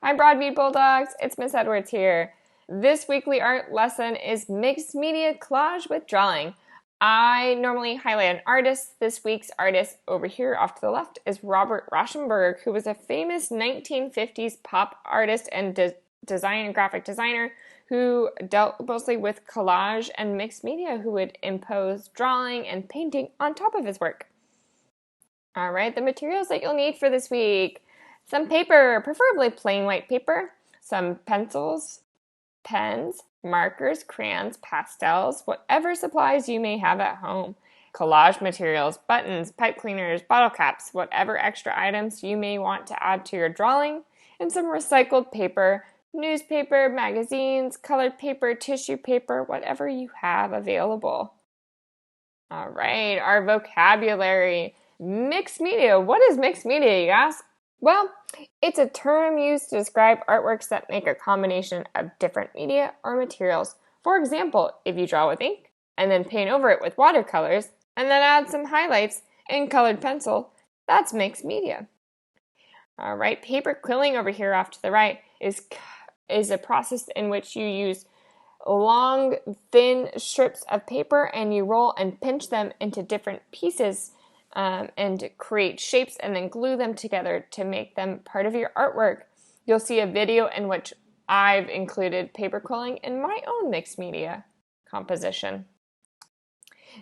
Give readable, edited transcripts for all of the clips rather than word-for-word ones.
Hi Broadmead Bulldogs, it's Miss Edwards here. This weekly art lesson is mixed media collage with drawing. I normally highlight an artist. This week's artist over here off to the left is Robert Rauschenberg, who was a famous 1950s pop artist and graphic designer who dealt mostly with collage and mixed media, who would impose drawing and painting on top of his work. All right, the materials that you'll need for this week. Some paper, preferably plain white paper, some pencils, pens, markers, crayons, pastels, whatever supplies you may have at home. Collage materials, buttons, pipe cleaners, bottle caps, whatever extra items you may want to add to your drawing, and some recycled paper, newspaper, magazines, colored paper, tissue paper, whatever you have available. All right, our vocabulary. Mixed media. What is mixed media, you ask? Well, it's a term used to describe artworks that make a combination of different media or materials. For example, if you draw with ink and then paint over it with watercolors and then add some highlights in colored pencil, that's mixed media. All right, paper quilling over here off to the right is a process in which you use long, thin strips of paper and you roll and pinch them into different pieces and create shapes and then glue them together to make them part of your artwork. You'll see a video in which I've included paper quilling in my own mixed media composition.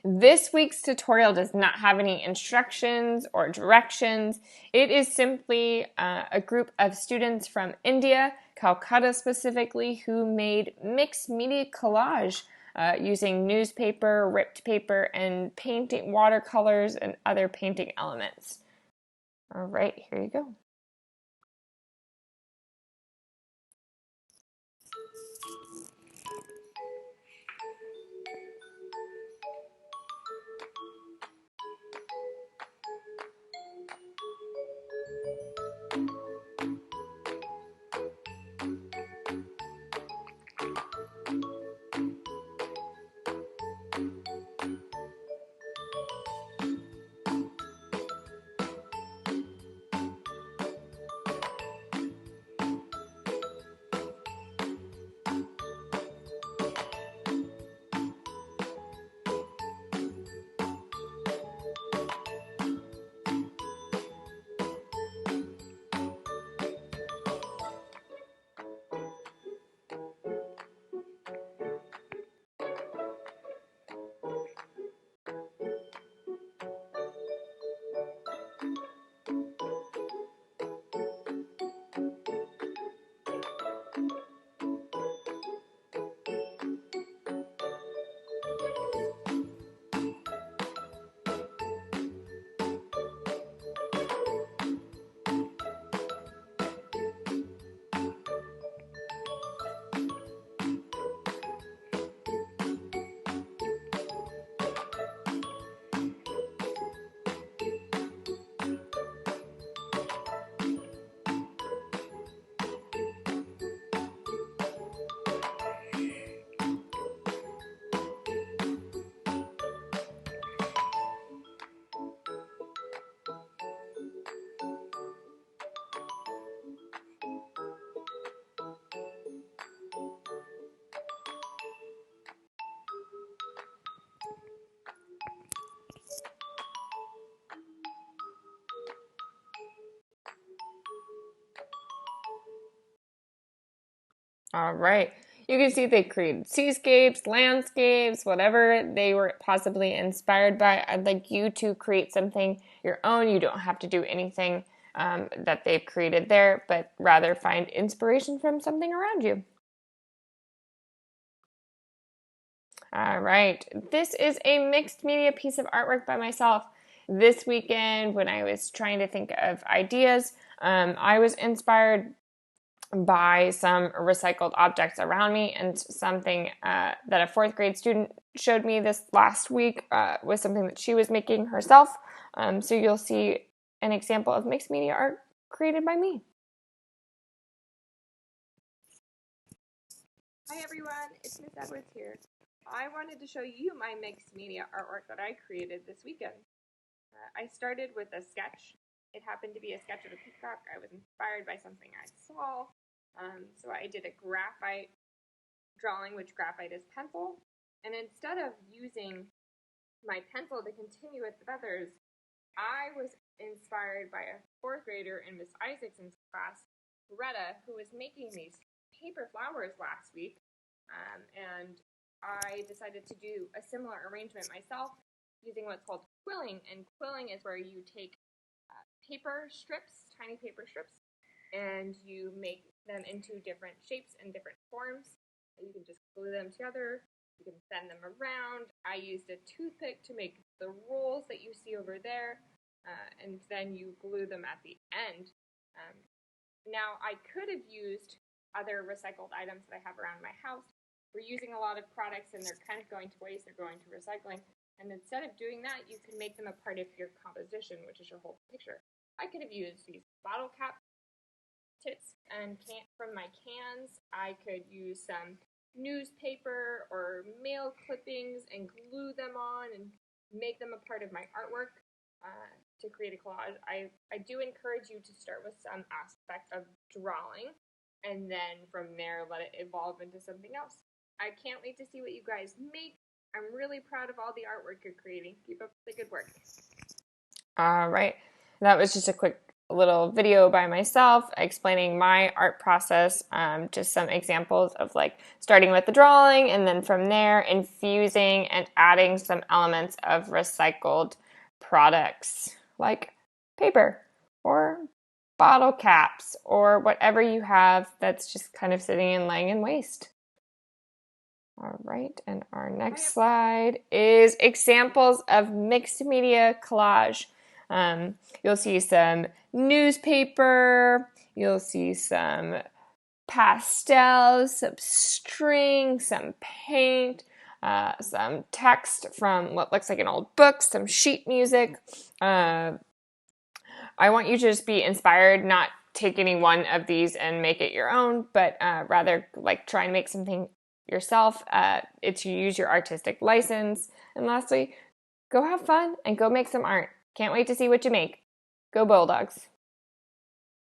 This week's tutorial does not have any instructions or directions. It is simply a group of students from India, Calcutta specifically, who made mixed media collage using newspaper, ripped paper, and painting watercolors and other painting elements. All right, here you go. All right. You can see they created seascapes, landscapes, whatever they were possibly inspired by. I'd like you to create something your own. You don't have to do anything that they've created there, but rather find inspiration from something around you. All right. This is a mixed media piece of artwork by myself. This weekend, when I was trying to think of ideas, I was inspired by some recycled objects around me, and something that a fourth grade student showed me this last week was something that she was making herself. So you'll see an example of mixed media art created by me. Hi everyone, it's Miss Edwards here. I wanted to show you my mixed media artwork that I created this weekend. I started with a sketch. It happened to be a sketch of a peacock. I was inspired by something I saw. So I did a graphite drawing, which graphite is pencil. And instead of using my pencil to continue with the feathers, I was inspired by a fourth grader in Miss Isaacson's class, Greta, who was making these paper flowers last week. And I decided to do a similar arrangement myself using what's called quilling. And quilling is where you take paper strips, tiny paper strips, and you make them into different shapes and different forms. You can just glue them together. You can bend them around. I used a toothpick to make the rolls that you see over there, and then you glue them at the end. Now, I could have used other recycled items that I have around my house. We're using a lot of products and they're kind of going to waste, they're going to recycling. And instead of doing that, you can make them a part of your composition, which is your whole picture. I could have used these bottle cap tips and from my cans. I could use some newspaper or mail clippings and glue them on and make them a part of my artwork to create a collage. I do encourage you to start with some aspect of drawing and then from there let it evolve into something else. I can't wait to see what you guys make. I'm really proud of all the artwork you're creating. Keep up the good work. All right. That was just a quick little video by myself explaining my art process, just some examples of like starting with the drawing and then from there infusing and adding some elements of recycled products like paper or bottle caps or whatever you have that's just kind of sitting and laying in waste. All right, and our next slide is examples of mixed media collage. You'll see some newspaper, you'll see some pastels, some string, some paint, some text from what looks like an old book, some sheet music. I want you to just be inspired, not take any one of these and make it your own, but rather like try and make something yourself. It's you use your artistic license. And lastly, go have fun and go make some art. Can't wait to see what you make. Go Bulldogs.